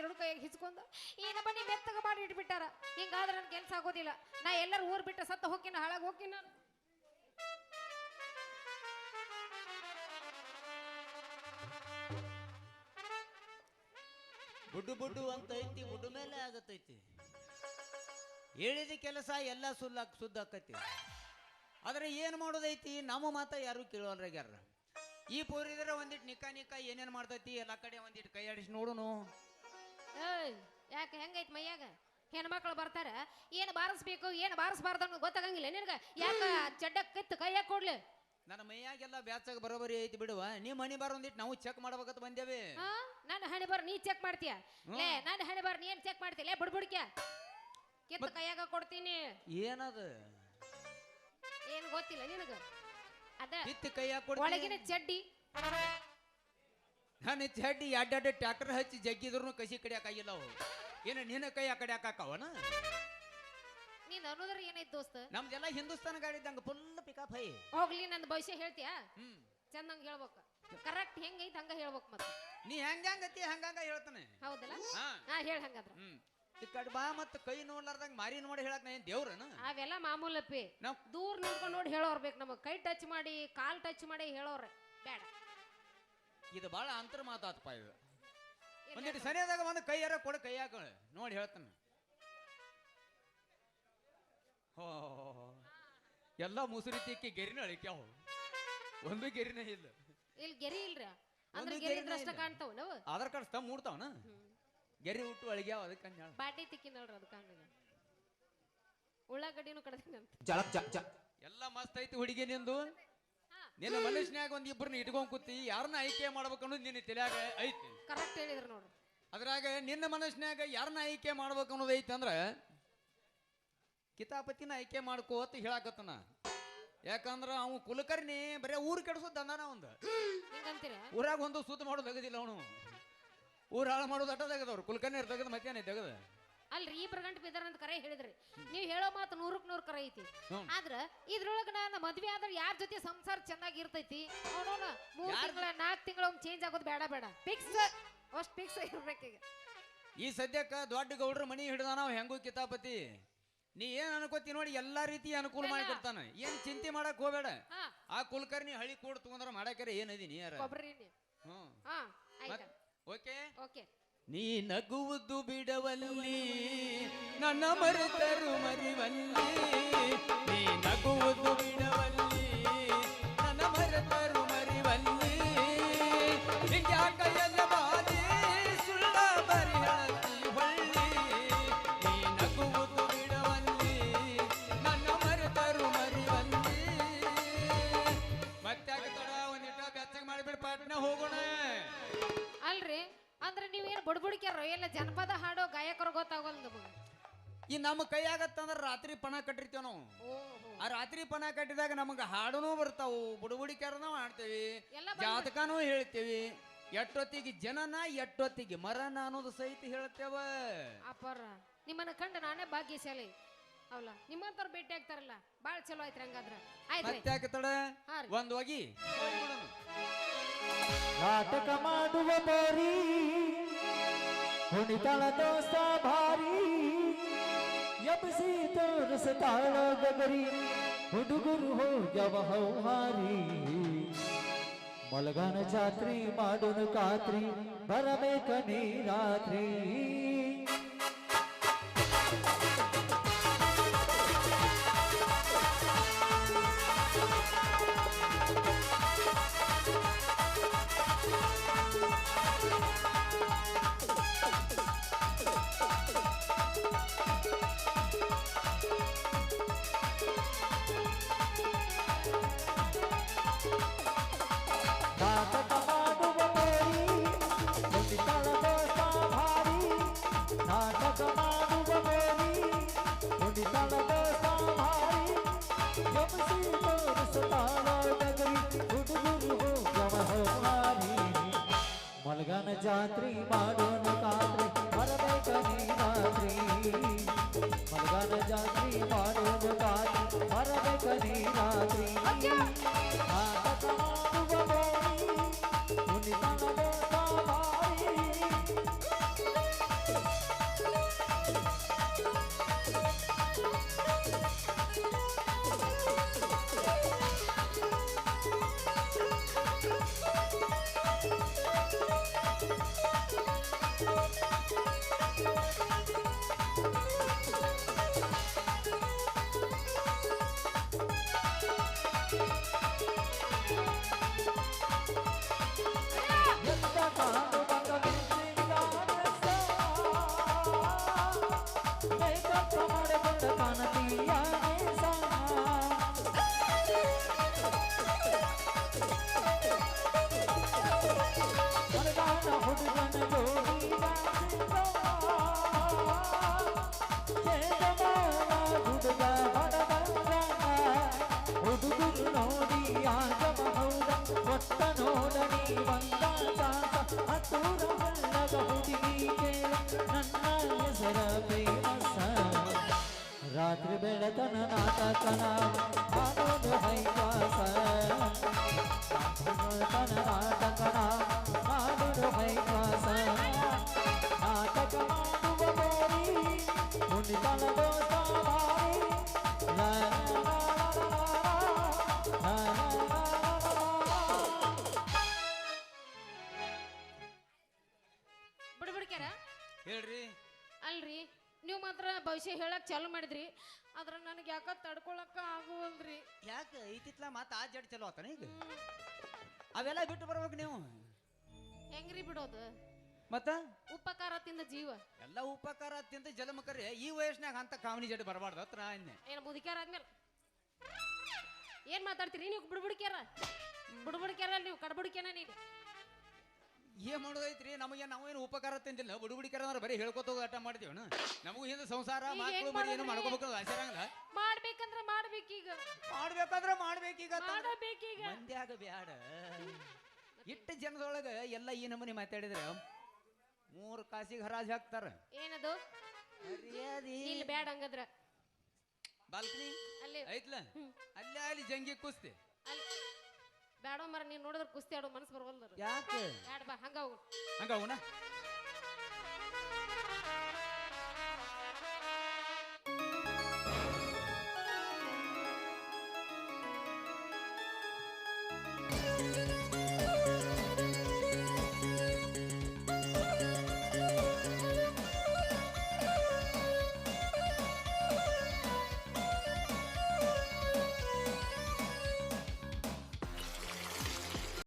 ಎರಡು ಕೈಯಾಗ ಹಿಚ್ಕೊಂಡ ಈ ನಮ್ಮನಿ ಮೆತ್ತಗ ಮಾಡಿ ಇಟ್ಬಿಟ್ಟಾರ. ಹಿಂಗಾದ್ರೆ ನನ್ ಕೆಲ್ಸ ಆಗೋದಿಲ್ಲ. ನಾ ಎಲ್ಲರೂ ಊರ್ ಬಿಟ್ಟು ಸತ್ತ ಹೋಗಿನ ಹಾಳಾಗಿ ಹೋಗಿನ ನಾನು. ಬುಡ್ಡು ಬುಡ್ಡು ಅಂತ ಐತಿ, ಬುಡ್ಡು ಮೇಲೆ ಆಗತೈತಿ. ಹೇಳಿದ ಕೆಲಸ ಎಲ್ಲ ಸುದ್ದ ಆಕೈತಿ. ಆದ್ರೆ ಏನು ಮಾಡೋದೈತಿ, ನಮ್ಮ ಮಾತ ಯಾರು ಕೇಳೋಲ್ರಾಗ್ಯಾರ. ಈ ಪೋರಿದ್ರೆ ಒಂದಿಟ್ಟು ನಿಕ್ಕ ಏನೇನು ಮಾಡ್ತೈತಿ ಎಲ್ಲ ಕಡೆ ಒಂದಿಟ್ಟು ಕೈ ಆಡಿಸಿ ನೋಡುನು. ಯಾಕೆ ಹೆಂಗೈತಿ ಮೈಯಾಗ? ಹೆಣ್ಮಕ್ಳು ಬರ್ತಾರ, ಏನು ಬಾರಿಸ್ಬೇಕು ಏನು ಬಾರಿಸ್ಬಾರ್ದು ಅನ್ನೋದು ಗೊತ್ತಾಗಂಗಿಲ್ಲ ನಿನಗ. ಯಾಕ ಚಡ್ಡ ಕಿತ್ತು ಕೈಯಾಗ ಕೊಡ್ಲಿ? ನನ್ನ ಮೈಯಾಗೆಲ್ಲ ಬ್ಯಾಚಾಗ ಬರೋಬರಿ ಐತಿ ಬಿಡುವ. ನೀ ಮನಿ ಬಾರ ಒಂದಿಟ್ಟು ನಾವು ಚೆಕ್ ಮಾಡ್ಬೇಕಂತ ಬಂದೇವಿ. ನನ್ನ ಹಣೆ ಬಾರ ನೀ ಚೆಕ್ ಮಾಡ್ತೀಯ? ಲೇ ನನ್ನ ಹಣೆ ಬಾರ ನೀ ಏನ್ ಚೆಕ್ ಮಾಡ್ತೀಯ? ಲೇ ಬುಡ್ಬುಡ್ಕ್ಯ ಕಿತ್ತು ಕೈಯಾಗ ಕೊಡ್ತೀನಿ. ಏನದ ಏನ್ ಗೊತ್ತಿಲ್ಲ ನಿನಗ? ಅದ ಕಿತ್ತು ಕೈಯಾಗ ಕೊಡ ಒಳಗಿನ ಚಡ್ಡಿ. ನನ್ನ ಚಡ್ಡಿ ಅಡ್ಡಾಡ ಟ್ರ್ಯಾಕ್ಟರ್ ಹಚ್ಚಿ ಜಗ್ಗಿದ್ರು ಕಸಿ ಕಡಿಯಾಕಾಗಿಲ್ಲ ಅವು. ಏನ ನಿನ್ನ ಕೈ ಆ ಕಡೆ ಹಾಕಾಕವನ? ನೀನ್ ಅನ್ನೋದ್ರ ಏನೈತ್ ದೋಸ್ತ? ನಮ್ದೆಲ್ಲ ಹಿಂದೂಸ್ತಾನ ಗಾಡಿ ಇದ್ದಂಗ ಫುಲ್ ಪಿಕಪ್ ಹೈ. ಹೋಗ್ಲಿ, ನಂದು ಭವಿಷ್ಯ ಹೇಳ್ತೀಯ? ಚಂದಂಗ ಹೇಳ್ಬೇಕು, ಕರೆಕ್ಟ್ ಹೆಂಗೈತ್ ಹಂಗ ಹೇಳ್ಬೇಕು. ಮತ್ತೆ ನೀ ಹೆಂಗತಿ ಹಂಗಂಗ ಹೇಳ್ತಾನೆ. ಹೌದಲ್ಲ? ಹೇಳ ಹಂಗಾದ್ರ. ಈ ಕಡೆ ಬಾ ಮತ್ತ ಕೈ ನೋಡ್ಲಾರ್ದಂಗ ಮಾರಿ ನೋಡಿ ಹೇಳಕ್ ನಾ ಏನ್ ದೇವ್ರನ? ಅವೆಲ್ಲ ಮಾಮೂಲಪ್ಪಿ. ದೂರ ನಿಂತ್ಕೊಂಡು ನೋಡಿ ಹೇಳೋರ್ಬೇಕು. ನಮಗ್ ಕೈ ಟಚ್ ಮಾಡಿ ಕಾಲ್ ಟಚ್ ಮಾಡಿ ಹೇಳೋರ್ ಬೇಡ. ಇದು ಬಾಳ ಅಂತರ ಮಾತಾತಪ್ಪ. ಇದು ಒಂದಿಟ್ಟು ಸರಿಯಾದಾಗ ಒಂದು ಕೈ ಯಾರ ಕೊಡ ಕೈ ಹಾಕ ನೋಡಿ ಹೇಳ್ತಾನೆ. ಹೋ ಎಲ್ಲ ಮುಸುರಿ ತಿಕ್ಕಿ ಗೆರಿನ ಅಳಿಕ್ಯಾವ, ಒಂದು ಗೆರಿನೇ ಇಲ್ಲ. ಇಲ್ಲಿ ಗೆರಿ ಇಲ್ರ ಅಂದ್ರೆ ಗೆರಿ ಅಷ್ಟ ಕಾಣ್ತಾವ. ನಾವು ಆಧಾರ್ ಕಾರ್ಡ್ ಸ್ತಂಭ ಮೂಡ್ತಾವನ, ಗೆರಿ ಹುಟ್ಟು ಅಳಿಗ್ಯಾವ. ಅದಕ್ಕೆ ಬಾಟಿ ತಿಕ್ಕಿನಲ್ರ ಅದಕ್ಕೆ ಹಂಗ ಉಳ್ಳಾಗಡ್ಡಿನೂ ಕಡ್ತೀನಿ ಅಂತ. ಎಲ್ಲ ಮಸ್ತ್ ಐತಿ ಹುಡುಗಿ ನಿಂದು. ನಿನ್ನ ಮನುಷ್ಯನ್ಯಾಗ ಒಂದ್ ಇಬ್ಬರನ್ನ ಇಟ್ಕೊಂಡ್ ಕೂತಿ ಯಾರನ್ನ ಆಯ್ಕೆ ಮಾಡ್ಬೇಕು ಅನ್ನೋದು ನಿನ್ನ ತಲೆಯಾಗ ಐತಿ. ಕರೆಕ್ಟ್ ಹೇಳಿದ್ರು ನೋಡ್ರಿ. ಅದ್ರಾಗ ನಿನ್ನ ಮನುಷ್ಯನ್ಯಾಗ ಯಾರನ್ನ ಆಯ್ಕೆ ಮಾಡ್ಬೇಕು ಅನ್ನೋದು ಐತಿ ಅಂದ್ರ ಕಿತಾಪತಿನ ಆಯ್ಕೆ ಮಾಡ್ಕೋತ ಹೇಳಾಕತ್ತನ. ಯಾಕಂದ್ರ ಅವ್ ಕುಲಕರ್ಣಿ ಬರೇ ಊರ್ ಕೆಡ್ಸೋದ್ ದಂದಾನ ಒಂದ್. ಊರಾಗ ಒಂದು ಸುತ್ತ ಮಾಡೋದು ತೆಗದಿಲ್ಲ ಅವನು. ಊರ್ ಹಾಳು ಮಾಡೋದು ಅಟ ತೆಗದವ್ರು. ಕುಲಕರ್ಣಿ ತೆಗದ ಮತ್ತೇನೆ ತೆಗದ ಅಲ್ರಿ. ಈ ಗಂಟೆ ಬಿದ್ದಾರ ಅಂತ ಕರೆ ಹೇಳಿದ್ರಿ. ನೀವ್ ಹೇಳೋ ಮಾತು 100ಕ್ಕೆ 100 ಕರೆ ಐತಿ. ಆದ್ರ ಇದ್ರೊಳಗ ನಾನು ಮದ್ವೆ ಆದ್ರೆ ಯಾರ ಜೊತೆ ಸಂಸಾರ ಚೆನ್ನಾಗಿ ಇರ್ತೈತಿ? 3 ತಿಂಗಳ 4 ತಿಂಗಳ ಚೇಂಜ್ ಆಗೋದು ಬೇಡ ಬೇಡ. ಫಿಕ್ಸ್ ಅಷ್ಟ್ ಫಿಕ್ಸ್ ಇರ್ಬೇಕೀಗ. ಈ ಸದ್ಯಕ್ಕ ದೊಡ್ಡ ಗೌಡ್ರ ಮನಿ ಹಿಡ್ದಾನ ಅವ್ ಹೆಂಗು ಕಿತಾಪತಿ. ನೀ ಏನ್ ಅನ್ಕೋತಿ ನೋಡಿ ಎಲ್ಲಾ ರೀತಿ ಅನುಕೂಲ ಮಾಡಿ ಕೊಡ್ತಾನ. ಏನ್ ಚಿಂತೆ ಮಾಡಕ್ ಹೋಗ್ಬೇಡ. ಆ ಕುಲಕರ್ಣಿ ಹಳಿ ಕೂಡ ತಗೊಂಡ್ರ ಮಾಡಾಕ್ಯಾರ ಏನದಿ ಯಾರ. Okay okay. ನೀ ನಗುವುದು ಬಿಡವಲ್ಲಿ ನನ್ನ ಮರೆತರು ಮರಿವಲ್ಲಿ. ನೀ ನಗುವುದು ಬಿಡವಲ್ಲಿ ನನ್ನ ಮರೆತರು ಮರಿವಲ್ಲಿ. ಕೈಯಲ್ಲ ಬಾದಿ ಸುಳ್ಳ ಬರಿಹಳತಿ ಹೊಳ್ಳಿ. ನೀ ನಗುವುದು ಬಿಡವಲ್ಲಿ ನನ್ನ ಮರೆತರು ಮರಿವಲ್ಲಿ. ಮತ್ತೆ ತಡ ಒಂದಿಟ್ಟ ಬೆಚ್ಚಗೆ ಮಾಡಿಬಿಡ್ ಪಾಟ್ನ ಹೋಗೋಣ. ಅಲ್ರಿ ಅಂದ್ರೆ ನೀವೇನು ಬುಡ್ಬುಡಿಕ್ಯಾರ ಎಲ್ಲ ಜನಪದ ಹಾಡೋ ಗಾಯಕರು ಗೊತ್ತಾಗಲ್ಲ ನಮಗೆ. ಈ ನಮ್ಮ ಕೈ ಆಗತ್ತಂದ್ರ ರಾತ್ರಿ ಪಣ ಕಟ್ಟಿರ್ತೇವ ನಾವು. ಆ ರಾತ್ರಿ ಪಣ ಕಟ್ಟಿದಾಗ ನಮಗ ಹಾಡನೂ ಬರ್ತಾವು, ಬುಡುಬುಡಿಕ್ಯಾರನೂ ಮಾಡ್ತೇವಿ, ಜಾತಕನೂ ಹೇಳ್ತೇವಿ. ಎಷ್ಟೊತ್ತಿಗೆ ಜನನ ಎಷ್ಟೊತ್ತಿಗೆ ಮರನ ಅನ್ನೋದು ಸಹಿತ ಹೇಳ್ತೇವ. ಅಪ್ಪರ ನಿಮ್ಮನ್ನ ಕಂಡ ನಾನೇ ಭಾಗ್ಯಶಾಲಿ. ಅವಲ್ಲ ನಿಮ್ಮಂತವ್ರು ಭೇಟಿ ಆಗ್ತಾರಲ್ಲ ಬಾಳ ಚಲೋ ಆಯ್ತು. ಹಂಗಾದ್ರ ಆಯ್ತು ತಡ ಒಂದ್ ಹೋಗಿ ನಾಟಕ ಮಾಡುವ ಬಾರಿ ಕುಣಿತಳ ದೋಸ್ತ ಭಾರಿ. ಎಬ್ಸಿ ತೋರಿಸ್ತಾಳ ಗಗರಿ ಹುಡುಗರು ಹೋಗ್ಯವ ಹೌಹಾರಿ. ಮಲಗನ ಜಾತ್ರಿ ಮಾಡೋನು ಖಾತ್ರಿ ಬರಬೇಕ ನೀ ರಾತ್ರಿ. ನಾಟಕ ಮಾಡುವ ಬೋರಿ ಕುಣಿತಳ ದೋಸ್ತ ಭಾರಿ. ನಾಟಕ ಮಾಡುವ ಬೋರಿ ಕುಣಿತಳ ದೋಸ್ತ ಭಾರಿ. ಎಬ್ಸಿ ತೋರಿಸ್ತಾಳ ಗಗರಿ ಹುಡುಗರು ಹೋಗ್ಯವ ಹೌಹಾರಿ. ಮಲಗನ ಜಾತ್ರಿ ಮಾಡೋಣ ಖಾತ್ರಿ ಬರಬೇಕ ನೀ ರಾತ್ರಿ. ಮಲಗನ ಜಾತ್ರಿ ಮಾಡೋಣ ಖಾತ್ರಿ ಬರಬೇಕ ನೀ ರಾತ್ರಿ. ನಾಟಕ ಮಾಡುವ ಬೋರಿ ಕುಣಿತಳ ದೋಸ್ತ ಭಾರಿ. ನನ್ನ ಹೆಸರ ಫೇಮಸ್ ರಾತ್ರಿ ಬೆಳತನ ನಾಟಕನ ಮಾಡೋದು ಹೈವಾಸ ಬೆಳತನ ನಾಟಕನ ಮಾಡೋದು ಹೈವಾಸ ನಾಟಕ ಮಾಡುವ ಬೋರಿ ಕುಣಿತನ ದೋಸ್ತ ಮಾರಿ ಲಾ ಲಾ ಲಾ ಲಾ ಬಿಡ್ಬಿಡ್ಕ್ಯಾರ ಹೇಳ್ರಿ ಅಲ್ರಿ ನೀವು ಮಾತ್ರ ಭವಿಷ್ಯ ಹೇಳಕ್ ಚಾಲು ಮಾಡಿದ್ರಿ ಆದ್ರ ನನಗೆ ಯಾಕ ತಡ್ಕೊಳಕ ಆಗುವಲ್ರಿ ಯಾಕೆ ಐತಿತ್ಲ ಮತ್ತೆ ಆ ಜಡ್ ಚಲೋ ಆತಾನ ಈಗ ಅವೆಲ್ಲ ಬಿಟ್ಟು ಬರ್ಬೇಕು ನೀವು ಹೆಂಗ್ರಿ ಬಿಡೋದು ಮತ್ತ ಉಪಕಾರ ತಿಂದ ಜೀವ ಎಲ್ಲ ಉಪಕಾರ ತಿಂದ ಜಲಮಕರಿ ಈ ವಯಸ್ಸಿನಾಗ ಅಂತ ಕಾಮನಿ ಜಡ್ ಬರಬಾರ್ದು ಹತ್ರ ಅನ್ನೆ ಏನ ಮುದುಕ್ಯಾರ ಆದ್ಮೇಲೆ ಏನ್ ಮಾತಾಡ್ತೀರಿ ನೀವು ಬುಡ್ಬುಡ್ಕ್ಯಾರ ನೀವು ಕಡ್ಬುಡ್ಕ್ಯಾನ ನೀನು ಏನ್ ಮಾಡೋದೈತ್ರಿ ನಮಗೆ ನಾವೇನು ಉಪಕಾರ ತಿಂದಿಲ್ಲ ಬುಡುಗುಡಿಕಾರ ಅಂದ್ರೆ ಬರೀ ಹೇಳ್ಕೊತ ಹೋಗಿ ಆಟ ಮಾಡ್ತೀವಣ ನಮಗೂ ಹಿಂದೆ ಸಂಸಾರ ಈಗ ಮಕ್ಕಳು ಹೆಂಗ್ ಬರೀ ಏನು ಮಾಡೋದ್ರಿ? ಮಾಡ್ಕೋಬೇಕು ಆಚಾರಂಗಲ್ಲ ಮಾಡ್ಬೇಕಂದ್ರ ಮಾಡ್ಬೇಕೀಗ ಮಾಡ್ಬೇಕಾದ್ರೆ ಮಾಡ್ಬೇಕೀಗ ಮಾಡಬೇಕೀಗ ಮಂದ್ಯಾಗ ಬ್ಯಾಡ ಇಟ್ಟ ಜನದೊಳಗ ಎಲ್ಲ ಈ ನಮೂನಿ ಮಾತಾಡಿದ್ರೆ 3 ಕಾಸಿಗೆ ಹರಾಜ್ ಹಾಕ್ತಾರ ಏನದು ಮರ್ಯಾದಿ ಇಲ್ಲಿ ಬ್ಯಾಡ ಹಂಗದ್ರ ಬಾಲ್ಕನಿ ಅಲ್ಲಿ ಐತ್ಲ ಅಲ್ಲೇ ಅಲ್ಲಿ ಜಂಗಿ ಕುಸ್ತಿ ಅಲ್ಲಿ ಬ್ಯಾಡೋ ಮರ ನೀನ್ ನೋಡಿದ್ರ ಕುಸ್ತಿ ಆಡೋ ಮನಸ್ಸು ಬರವಲ್ದ್ರ ಯಾಕೆ ಬ್ಯಾಡ ಬಾ ಹಂಗ ಹೋಗು ಹಂಗ ಅವನ